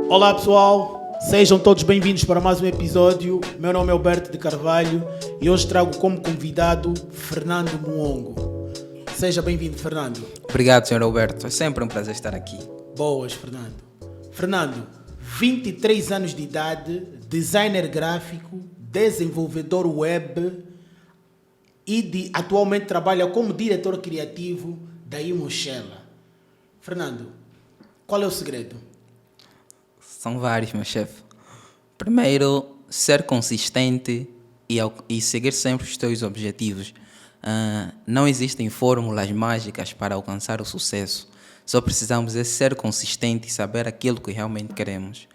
Olá pessoal, sejam todos bem-vindos para mais um episódio. Meu nome é Alberto de Carvalho e hoje trago como convidado Fernando Muongo. Seja bem-vindo, Fernando. Obrigado, Sr. Alberto. É sempre um prazer estar aqui. Boas, Fernando. Fernando, 23 anos de idade, designer gráfico, desenvolvedor web e atualmente trabalha como diretor criativo da Imoshela. Fernando, qual é o segredo? São vários, meu chefe. Primeiro, ser consistente e seguir sempre os teus objetivos. Não existem fórmulas mágicas para alcançar o sucesso. Só precisamos de ser consistente e saber aquilo que realmente queremos.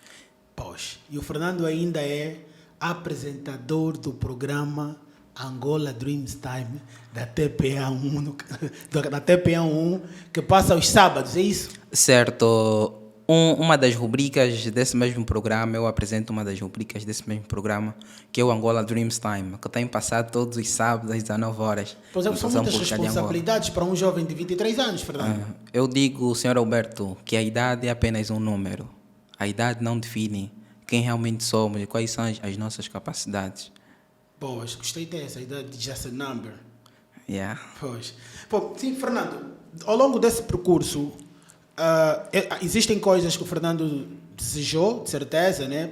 Pois, e o Fernando ainda é apresentador do programa Angola Dreams Time da TPA1, da TPA1, que passa aos sábados, é isso? Certo. Uma das rubricas desse mesmo programa, eu apresento uma das rubricas desse mesmo programa, que é o Angola Dreams Time, que tem passado todos os sábados às 19 horas. Pois é, são muitas responsabilidades para um jovem de 23 anos, Fernando. Eu digo, Sr. Alberto, que a idade é apenas um número. A idade não define quem realmente somos e quais são as nossas capacidades. Pois, gostei dessa, a idade de just a number. Yeah. Pois. Bom, sim, Fernando, ao longo desse percurso, existem coisas que o Fernando desejou, de certeza, né?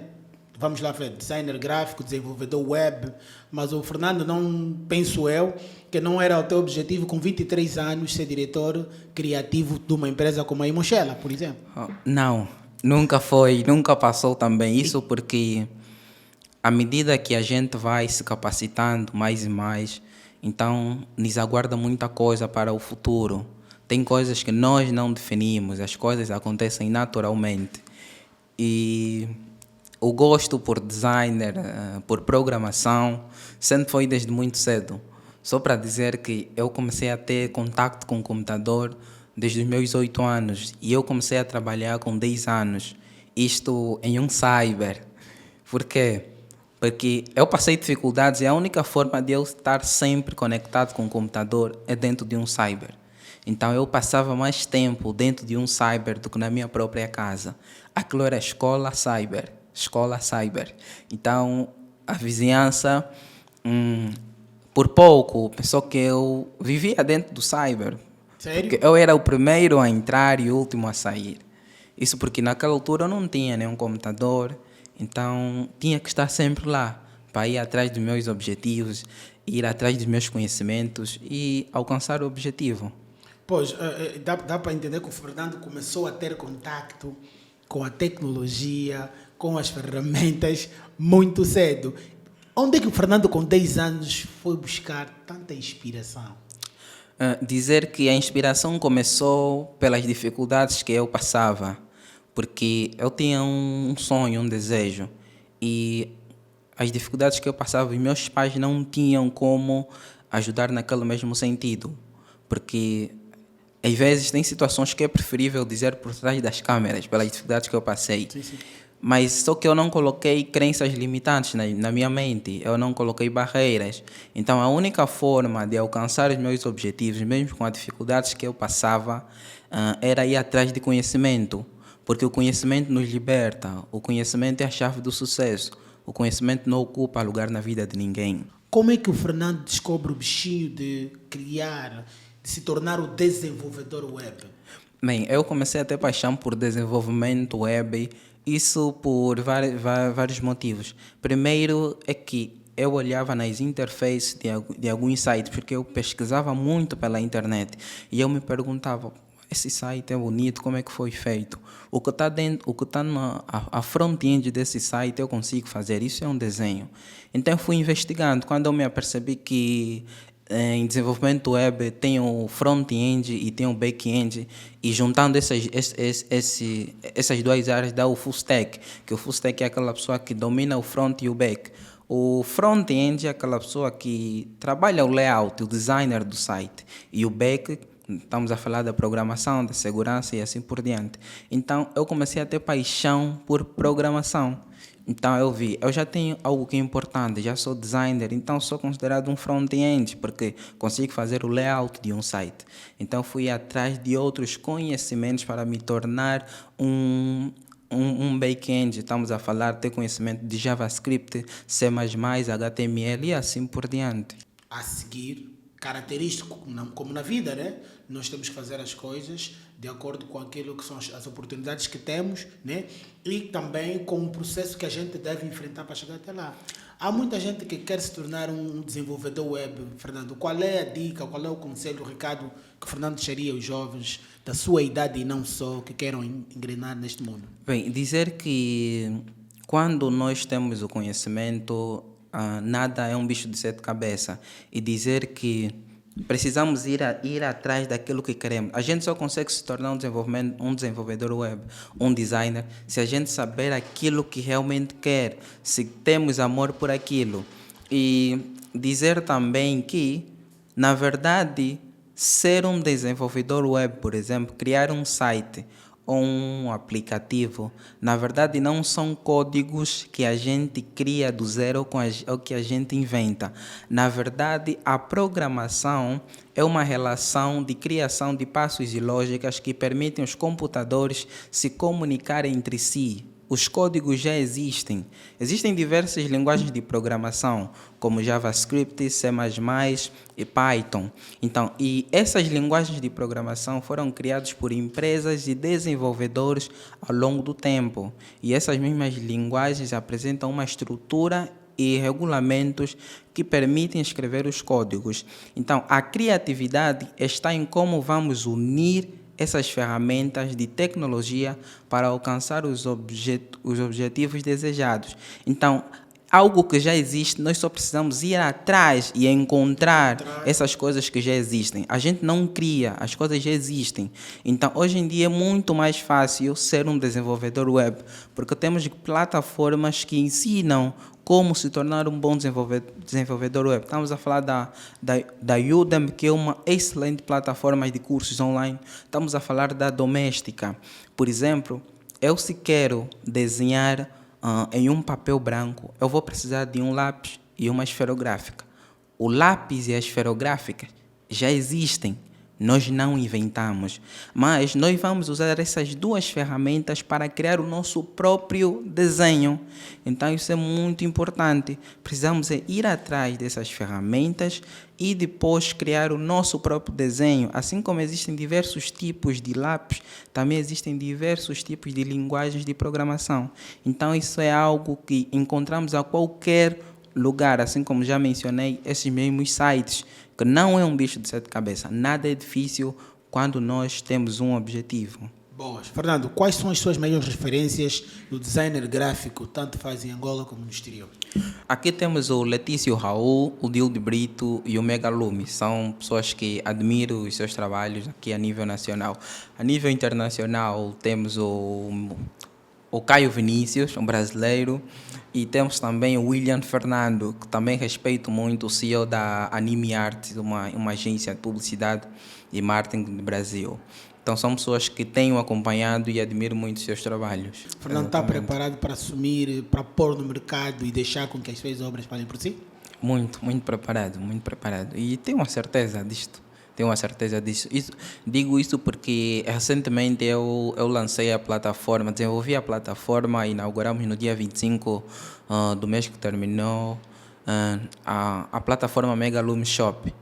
Vamos lá ver, designer gráfico, desenvolvedor web, mas o Fernando não, penso eu, que não era o teu objetivo com 23 anos ser diretor criativo de uma empresa como a Imoshela, por exemplo. Não, nunca foi, nunca passou também isso, porque à medida que a gente vai se capacitando mais e mais, então nos aguarda muita coisa para o futuro. Tem coisas que nós não definimos, as coisas acontecem naturalmente. E o gosto por designer, por programação, sempre foi desde muito cedo. Só para dizer que eu comecei a ter contato com o computador desde os meus 8 anos e eu comecei a trabalhar com 10 anos, isto em um cyber. Por quê? Porque eu passei dificuldades e a única forma de eu estar sempre conectado com o computador é dentro de um cyber. Então eu passava mais tempo dentro de um cyber do que na minha própria casa. Aquilo era escola cyber. Então a vizinhança, por pouco, pensou que eu vivia dentro do cyber. Sério? Porque eu era o primeiro a entrar e o último a sair. Isso porque naquela altura eu não tinha nenhum computador, então tinha que estar sempre lá para ir atrás dos meus objetivos, ir atrás dos meus conhecimentos e alcançar o objetivo. Pois, dá para entender que o Fernando começou a ter contacto com a tecnologia, com as ferramentas muito cedo. Onde é que o Fernando, com 10 anos, foi buscar tanta inspiração? Dizer que a inspiração começou pelas dificuldades que eu passava, porque eu tinha um sonho, um desejo, e as dificuldades que eu passava, os meus pais não tinham como ajudar naquele mesmo sentido, porque às vezes tem situações que é preferível dizer por trás das câmeras, pelas dificuldades que eu passei. Sim, sim. Mas só que eu não coloquei crenças limitantes na minha mente, eu não coloquei barreiras. Então a única forma de alcançar os meus objetivos, mesmo com as dificuldades que eu passava, era ir atrás de conhecimento. Porque o conhecimento nos liberta, o conhecimento é a chave do sucesso, o conhecimento não ocupa lugar na vida de ninguém. Como é que o Fernando descobre o bichinho de criar, de se tornar o desenvolvedor web? Bem, eu comecei a ter paixão por desenvolvimento web, isso por vários motivos. Primeiro é que eu olhava nas interfaces de alguns sites, porque eu pesquisava muito pela internet, e eu me perguntava, esse site é bonito, como é que foi feito? O que está dentro, o que está a front-end desse site eu consigo fazer, isso é um desenho. Então eu fui investigando, quando eu me apercebi que em desenvolvimento web tem o front-end e tem o back-end, e juntando essas duas áreas dá o full stack, que o full stack é aquela pessoa que domina o front e o back. O front-end é aquela pessoa que trabalha o layout, o designer do site, e o back Estamos a falar da programação, da segurança e assim por diante. Então, eu comecei a ter paixão por programação. Então, eu já tenho algo que é importante, já sou designer, então sou considerado um front-end, porque consigo fazer o layout de um site. Então, fui atrás de outros conhecimentos para me tornar um back-end. Estamos a falar, ter conhecimento de JavaScript, C++, HTML e assim por diante. A seguir, característico, como na vida, né? Nós temos que fazer as coisas de acordo com aquilo que são as oportunidades que temos, né? E também com o processo que a gente deve enfrentar para chegar até lá. Há muita gente que quer se tornar um desenvolvedor web. Fernando, qual é a dica, qual é o conselho, o recado que o Fernando deixaria aos jovens da sua idade e não só, que queiram engrenar neste mundo? Bem, dizer que quando nós temos o conhecimento, nada é um bicho de sete cabeças. E dizer que precisamos ir atrás daquilo que queremos. A gente só consegue se tornar um desenvolvedor web, um designer, se a gente saber aquilo que realmente quer, se temos amor por aquilo. E dizer também que, na verdade, ser um desenvolvedor web, por exemplo, criar um site ou um aplicativo, na verdade não são códigos que a gente cria do zero ou que a gente inventa. Na verdade, a programação é uma relação de criação de passos e lógicas que permitem os computadores se comunicarem entre si. Os códigos já existem. Existem diversas linguagens de programação, como JavaScript, C++ e Python. Então, e essas linguagens de programação foram criadas por empresas e desenvolvedores ao longo do tempo. E essas mesmas linguagens apresentam uma estrutura e regulamentos que permitem escrever os códigos. Então, a criatividade está em como vamos unir essas ferramentas de tecnologia para alcançar os objetivos desejados. Então, algo que já existe, nós só precisamos ir atrás e encontrar essas coisas que já existem. A gente não cria, as coisas já existem. Então, hoje em dia é muito mais fácil ser um desenvolvedor web, porque temos plataformas que ensinam como se tornar um bom desenvolvedor web. Estamos a falar da Udemy, que é uma excelente plataforma de cursos online. Estamos a falar da Doméstica. Por exemplo, eu se quero desenhar em um papel branco, eu vou precisar de um lápis e uma esferográfica. O lápis e a esferográfica já existem. Nós não inventamos, mas nós vamos usar essas duas ferramentas para criar o nosso próprio desenho. Então isso é muito importante. Precisamos ir atrás dessas ferramentas e depois criar o nosso próprio desenho. Assim como existem diversos tipos de lápis, também existem diversos tipos de linguagens de programação. Então isso é algo que encontramos a qualquer lugar, assim como já mencionei, esses mesmos sites, que não é um bicho de sete cabeças. Nada é difícil quando nós temos um objetivo. Boas. Fernando, quais são as suas maiores referências do designer gráfico, tanto faz em Angola como no exterior? Aqui temos o Letício Raul, o Dilde Brito e o Megalume. São pessoas que admiro os seus trabalhos aqui a nível nacional. A nível internacional temos o Caio Vinícius, um brasileiro, e temos também o William Fernando, que também respeito muito, o CEO da Anime Art, uma agência de publicidade e marketing do Brasil. Então são pessoas que tenho acompanhado e admiro muito os seus trabalhos. Fernando está preparado para assumir, para pôr no mercado e deixar com que as suas obras falem por si? Muito preparado, muito preparado. E tenho uma certeza disto. Tenho uma certeza disso. Digo isso porque recentemente eu lancei a plataforma, desenvolvi a plataforma e inauguramos no dia 25 do mês que terminou a plataforma Megalume Shop,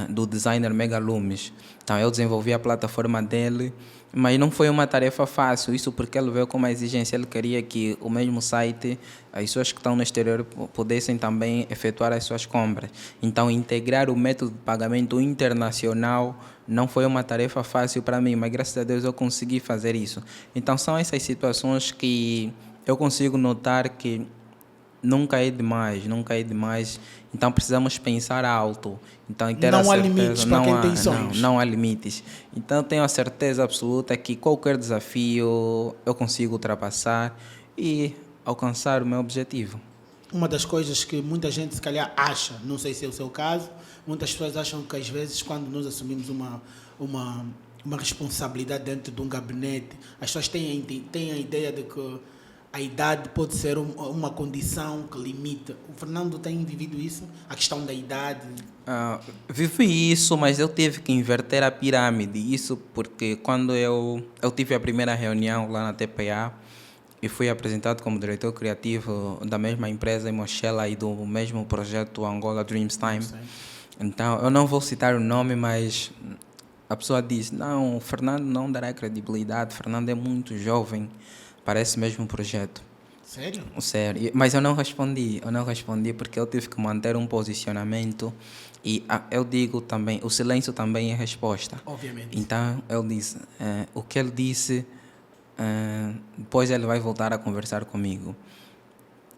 do designer Megalumes. Então eu desenvolvi a plataforma dele, mas não foi uma tarefa fácil, isso porque ele veio com uma exigência, ele queria que o mesmo site, as pessoas que estão no exterior pudessem também efetuar as suas compras. Então integrar o método de pagamento internacional não foi uma tarefa fácil para mim, mas graças a Deus eu consegui fazer isso. Então são essas situações que eu consigo notar que nunca é demais. Então precisamos pensar alto. Então, ter não a certeza, há limites para quem tem sonhos. Não há limites. Então tenho a certeza absoluta que qualquer desafio eu consigo ultrapassar e alcançar o meu objetivo. Uma das coisas que muita gente se calhar acha, não sei se é o seu caso, muitas pessoas acham que às vezes quando nós assumimos uma responsabilidade dentro de um gabinete. As pessoas têm a ideia de que a idade pode ser uma condição que limita. O Fernando tem vivido isso? A questão da idade? Vivi isso, mas eu tive que inverter a pirâmide. Isso porque quando eu tive a primeira reunião lá na TPA e fui apresentado como diretor criativo da mesma empresa em Mochela e do mesmo projeto Angola Dreams Time. Então, eu não vou citar o nome, mas a pessoa disse, não, o Fernando não dará credibilidade, o Fernando é muito jovem para esse mesmo projeto. Sério? Sério. Mas eu não respondi porque eu tive que manter um posicionamento e eu digo também, o silêncio também é resposta. Obviamente. Então, eu disse, o que ele disse, depois ele vai voltar a conversar comigo.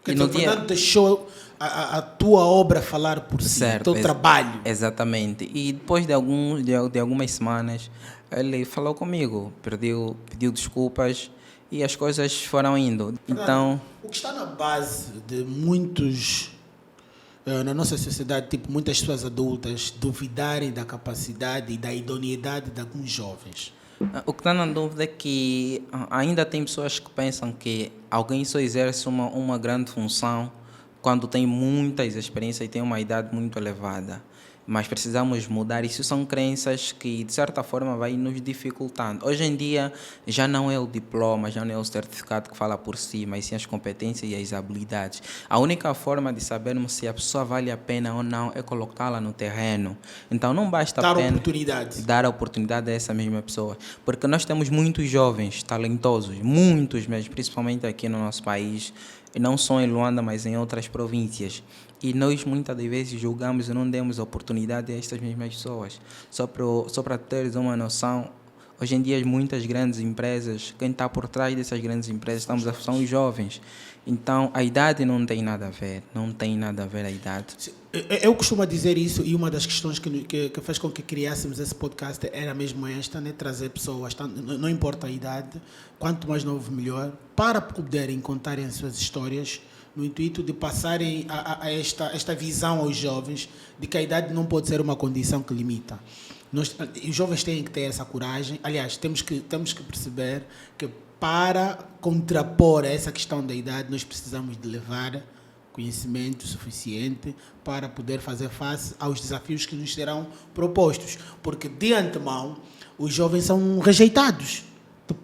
Porque o Fernando deixou a tua obra falar por si, o teu trabalho. Exatamente. E depois de algumas semanas, ele falou comigo, pediu desculpas e as coisas foram indo. Fernando, então, o que está na base de muitos, na nossa sociedade, tipo, muitas pessoas adultas duvidarem da capacidade e da idoneidade de alguns jovens? O que está na dúvida é que ainda tem pessoas que pensam que alguém só exerce uma grande função quando tem muitas experiências e tem uma idade muito elevada. Mas precisamos mudar. Isso são crenças que, de certa forma, vai nos dificultando. Hoje em dia, já não é o diploma, já não é o certificado que fala por si, mas sim as competências e as habilidades. A única forma de sabermos se a pessoa vale a pena ou não é colocá-la no terreno. Então, não basta dar oportunidade a essa mesma pessoa. Porque nós temos muitos jovens talentosos, muitos mesmo, principalmente aqui no nosso país, não só em Luanda, mas em outras províncias. E nós muitas das vezes julgamos e não demos oportunidade a estas mesmas pessoas. Só para teres uma noção, hoje em dia muitas grandes empresas, quem está por trás dessas grandes empresas são os jovens. Então a idade não tem nada a ver, a idade. Eu costumo dizer isso e uma das questões que fez com que criássemos esse podcast era mesmo esta, né? Trazer pessoas, não importa a idade, quanto mais novo melhor, para poderem contarem as suas histórias, no intuito de passarem esta visão aos jovens de que a idade não pode ser uma condição que limita. Os jovens têm que ter essa coragem. Aliás, temos que perceber que para contrapor essa questão da idade, nós precisamos de levar conhecimento suficiente para poder fazer face aos desafios que nos serão propostos. Porque, de antemão, os jovens são rejeitados.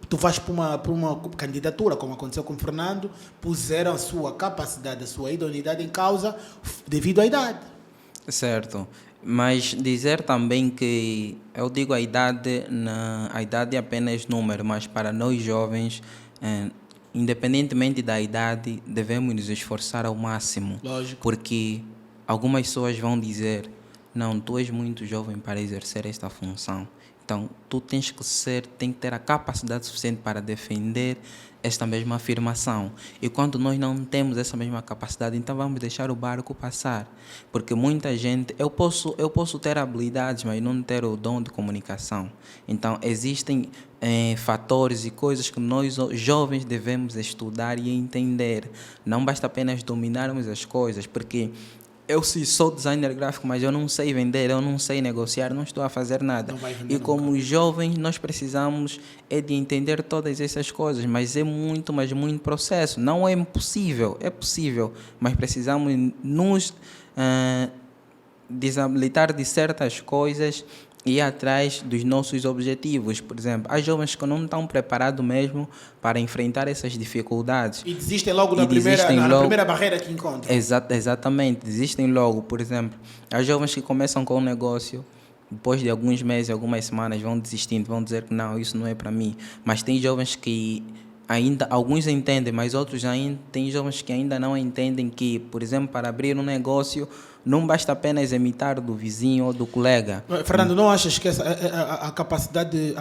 Tu vais para uma candidatura, como aconteceu com o Fernando, puseram a sua capacidade, a sua idoneidade em causa devido à idade. Certo. Mas dizer também que eu digo a idade é apenas número, mas para nós jovens, independentemente da idade, devemos nos esforçar ao máximo. Lógico. Porque algumas pessoas vão dizer, não, tu és muito jovem para exercer esta função. Então, tu tens que ter a capacidade suficiente para defender esta mesma afirmação. E quando nós não temos essa mesma capacidade, então vamos deixar o barco passar. Porque muita gente... Eu posso ter habilidades, mas não ter o dom de comunicação. Então, existem fatores e coisas que nós jovens devemos estudar e entender. Não basta apenas dominarmos as coisas, porque... Eu sou designer gráfico, mas eu não sei vender, eu não sei negociar, não estou a fazer nada. E como jovens, nós precisamos de entender todas essas coisas, mas é muito processo. Não é impossível, é possível, mas precisamos nos desabilitar de certas coisas e ir atrás dos nossos objetivos. Por exemplo, há jovens que não estão preparados mesmo para enfrentar essas dificuldades. E desistem logo na primeira barreira que encontram. Exatamente, desistem logo. Por exemplo, há jovens que começam com um negócio, depois de alguns meses, algumas semanas, vão desistindo, vão dizer que não, isso não é para mim. Mas tem jovens que ainda, alguns entendem, mas outros ainda, tem jovens que ainda não entendem que, por exemplo, para abrir um negócio, não basta apenas imitar do vizinho ou do colega. Fernando, não achas que a capacidade,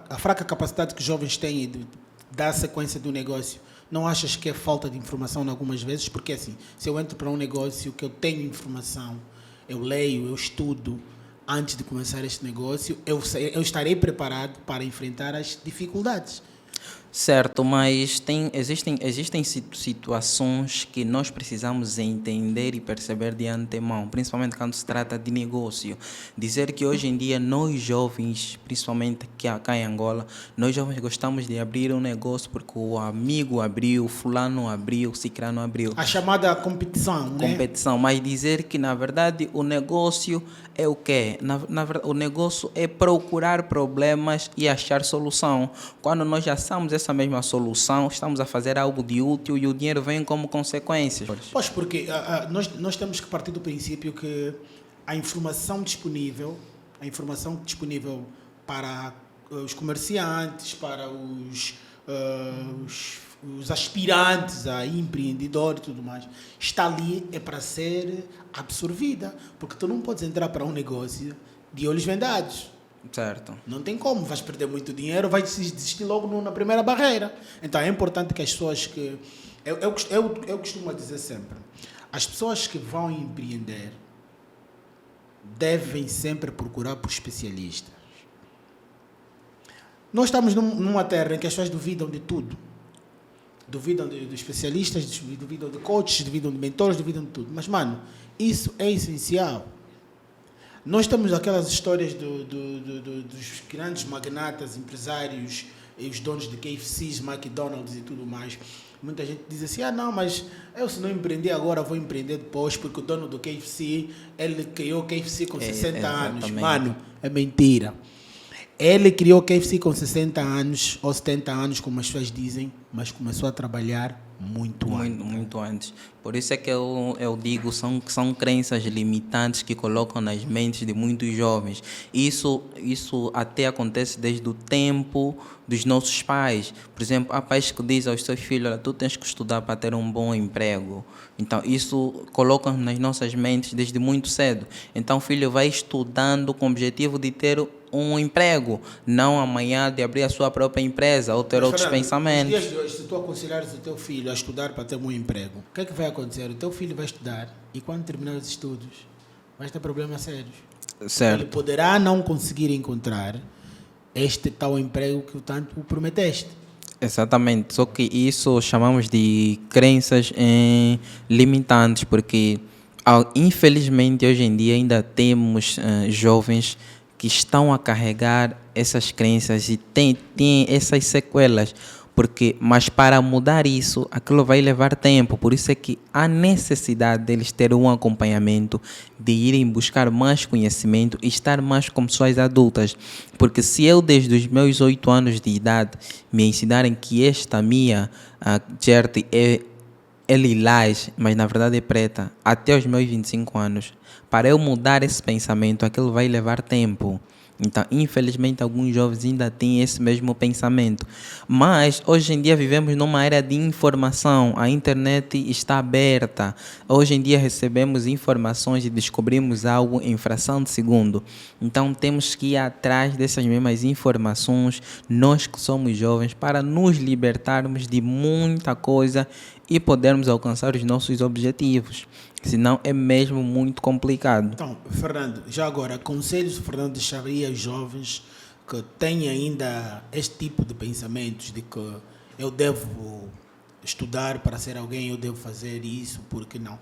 a fraca capacidade que os jovens têm de dar sequência do negócio, não achas que é falta de informação algumas vezes? Porque assim, se eu entro para um negócio que eu tenho informação, eu leio, eu estudo, antes de começar este negócio, eu estarei preparado para enfrentar as dificuldades. Certo, mas existem situações que nós precisamos entender e perceber de antemão, principalmente quando se trata de negócio. Dizer que hoje em dia nós jovens, principalmente cá em Angola, nós jovens gostamos de abrir um negócio porque o amigo abriu, fulano abriu, cicrano abriu. A chamada competição, né? Competição, mas dizer que na verdade o negócio é o quê? O negócio é procurar problemas e achar solução. Quando nós já achamos essa mesma solução, estamos a fazer algo de útil e o dinheiro vem como consequências. Pois, porque nós temos que partir do princípio que a informação disponível para os comerciantes, para os aspirantes a empreendedor e tudo mais, está ali é para ser absorvida. Porque tu não podes entrar para um negócio de olhos vendados. Certo. Não tem como, vais perder muito dinheiro, vais desistir logo na primeira barreira. Então é importante que as pessoas que... Eu costumo dizer sempre, as pessoas que vão empreender devem sempre procurar por especialistas. Nós estamos numa terra em que as pessoas duvidam de tudo. Duvidam de especialistas, duvidam de coaches, duvidam de mentores, duvidam de tudo. Mas, mano, isso é essencial. Nós temos aquelas histórias dos grandes magnatas, empresários, e os donos de KFCs, McDonald's e tudo mais. Muita gente diz assim, não, mas eu se não empreender agora, vou empreender depois, porque o dono do KFC, ele criou o KFC com 60 anos. Mano, é mentira. Ele criou o KFC com 60 anos ou 70 anos, como as pessoas dizem, mas começou a trabalhar muito antes. Por isso é que eu digo, são crenças limitantes que colocam nas mentes de muitos jovens. Isso até acontece desde o tempo dos nossos pais. Por exemplo, há pais que dizem aos seus filhos, tu tens que estudar para ter um bom emprego. Então, isso coloca nas nossas mentes desde muito cedo. Então, o filho vai estudando com o objetivo de ter um emprego, não amanhã de abrir a sua própria empresa ou ter outros pensamentos. Nos dias de hoje, se tu aconselhares o teu filho a estudar para ter um emprego, o que é que vai acontecer? O teu filho vai estudar e quando terminar os estudos, vai ter problemas sérios. Certo. Ele poderá não conseguir encontrar este tal emprego que tanto o prometeste. Exatamente, só que isso chamamos de crenças limitantes, porque infelizmente hoje em dia ainda temos jovens que estão a carregar essas crenças e têm essas sequelas, mas para mudar isso, aquilo vai levar tempo, por isso é que há necessidade deles ter um acompanhamento, de irem buscar mais conhecimento e estar mais com pessoas adultas, porque se eu desde os meus 8 anos de idade me ensinarem que esta minha T-shirt é lilás, mas na verdade é preta, até os meus 25 anos, para eu mudar esse pensamento, aquilo vai levar tempo. Então, infelizmente, alguns jovens ainda têm esse mesmo pensamento. Mas, hoje em dia, vivemos numa era de informação. A internet está aberta. Hoje em dia, recebemos informações e descobrimos algo em fração de segundo. Então, temos que ir atrás dessas mesmas informações, nós que somos jovens, para nos libertarmos de muita coisa e podermos alcançar os nossos objetivos. Senão é mesmo muito complicado. Então, Fernando, já agora, conselhos o Fernando deixaria aos jovens que têm ainda este tipo de pensamentos de que eu devo estudar para ser alguém, eu devo fazer isso, porque não?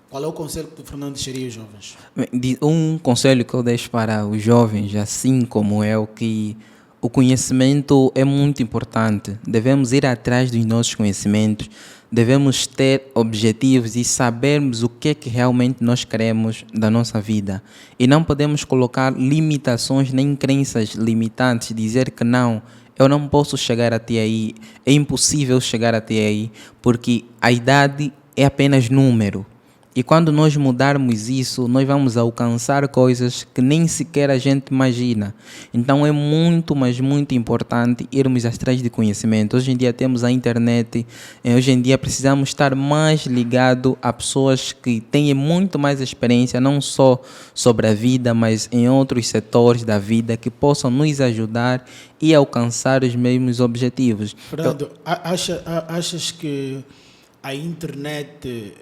Qual é o conselho que o Fernando deixaria aos jovens? Um conselho que eu deixo para os jovens, assim como eu, que o conhecimento é muito importante. Devemos ir atrás dos nossos conhecimentos, devemos ter objetivos e sabermos o que é que realmente nós queremos da nossa vida. E não podemos colocar limitações nem crenças limitantes, dizer que não, eu não posso chegar até aí, é impossível chegar até aí, porque a idade é apenas número. E quando nós mudarmos isso, nós vamos alcançar coisas que nem sequer a gente imagina. Então é muito, mas muito importante irmos atrás de conhecimento. Hoje em dia temos a internet, hoje em dia precisamos estar mais ligados a pessoas que têm muito mais experiência, não só sobre a vida, mas em outros setores da vida, que possam nos ajudar e alcançar os mesmos objetivos. Fernando, achas que a internet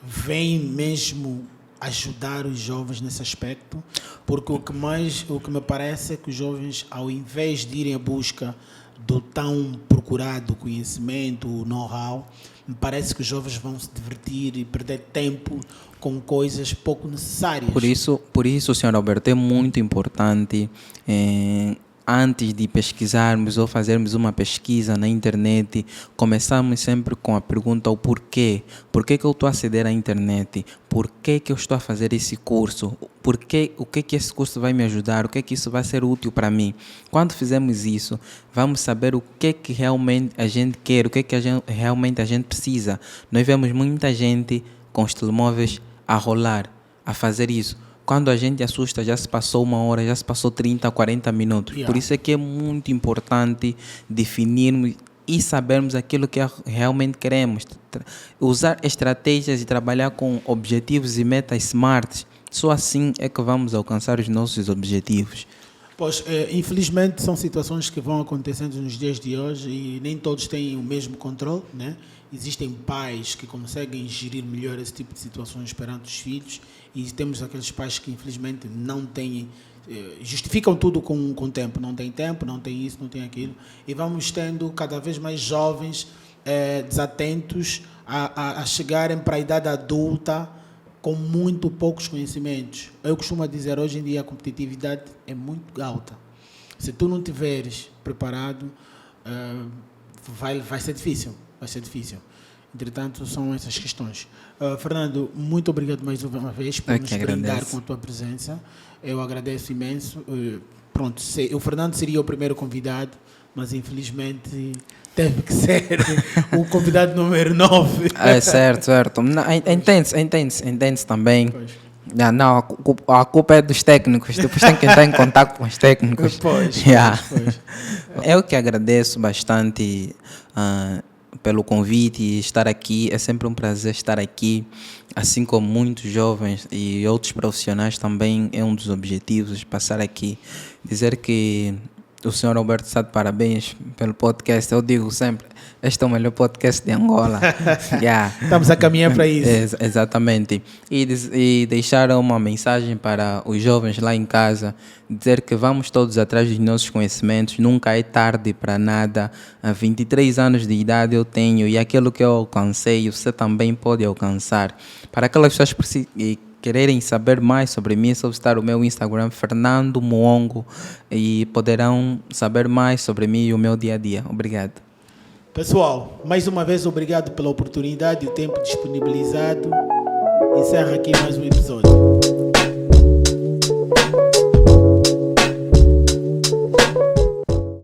vem mesmo ajudar os jovens nesse aspecto? Porque o que me parece é que os jovens, ao invés de irem à busca do tão procurado conhecimento, o know-how, me parece que os jovens vão se divertir e perder tempo com coisas pouco necessárias. Por isso, Sr. Alberto, é muito importante, antes de pesquisarmos ou fazermos uma pesquisa na internet, começamos sempre com a pergunta o porquê. Por que eu estou a aceder à internet? Por que eu estou a fazer esse curso? O que esse curso vai me ajudar? O que isso vai ser útil para mim? Quando fizermos isso, vamos saber o que realmente a gente quer, realmente a gente precisa. Nós vemos muita gente com os telemóveis a rolar, a fazer isso. Quando a gente assusta, já se passou 1 hora, já se passou 30, 40 minutos. Yeah. Por isso é que é muito importante definirmos e sabermos aquilo que realmente queremos. Usar estratégias e trabalhar com objetivos e metas SMART. Só assim é que vamos alcançar os nossos objetivos. Pois, infelizmente, são situações que vão acontecendo nos dias de hoje e nem todos têm o mesmo controle, né? Existem pais que conseguem gerir melhor esse tipo de situações perante os filhos e temos aqueles pais que, infelizmente, não têm, justificam tudo com tempo. Não tem tempo, não tem isso, não tem aquilo. E vamos tendo cada vez mais jovens desatentos a chegarem para a idade adulta com muito poucos conhecimentos. Eu costumo dizer, hoje em dia a competitividade é muito alta. Se tu não estiveres preparado, vai ser difícil. Vai ser difícil. Entretanto, são essas questões. Fernando, muito obrigado mais uma vez por nos brindar com a tua presença. Eu agradeço imenso. Pronto, o Fernando seria o primeiro convidado, mas infelizmente teve que ser o convidado número 9. É certo. Entende-se também. Pois. Não, a culpa é dos técnicos. Depois tem que entrar em contato com os técnicos. Pois. Eu que agradeço bastante pelo convite e estar aqui. É sempre um prazer estar aqui, assim como muitos jovens e outros profissionais também é um dos objetivos, passar aqui, dizer que o Sr. Alberto está de parabéns pelo podcast. Eu digo sempre, este é o melhor podcast de Angola. Estamos a caminhar para isso. Exatamente. E deixar uma mensagem para os jovens lá em casa, dizer que vamos todos atrás dos nossos conhecimentos, nunca é tarde para nada. Há 23 anos de idade eu tenho e aquilo que eu alcancei, você também pode alcançar. Para aquelas pessoas quererem saber mais sobre mim, é só visitar o meu Instagram, Fernando Muongo, e poderão saber mais sobre mim e o meu dia a dia. Obrigado. Pessoal, mais uma vez obrigado pela oportunidade e o tempo disponibilizado. Encerra aqui mais um episódio.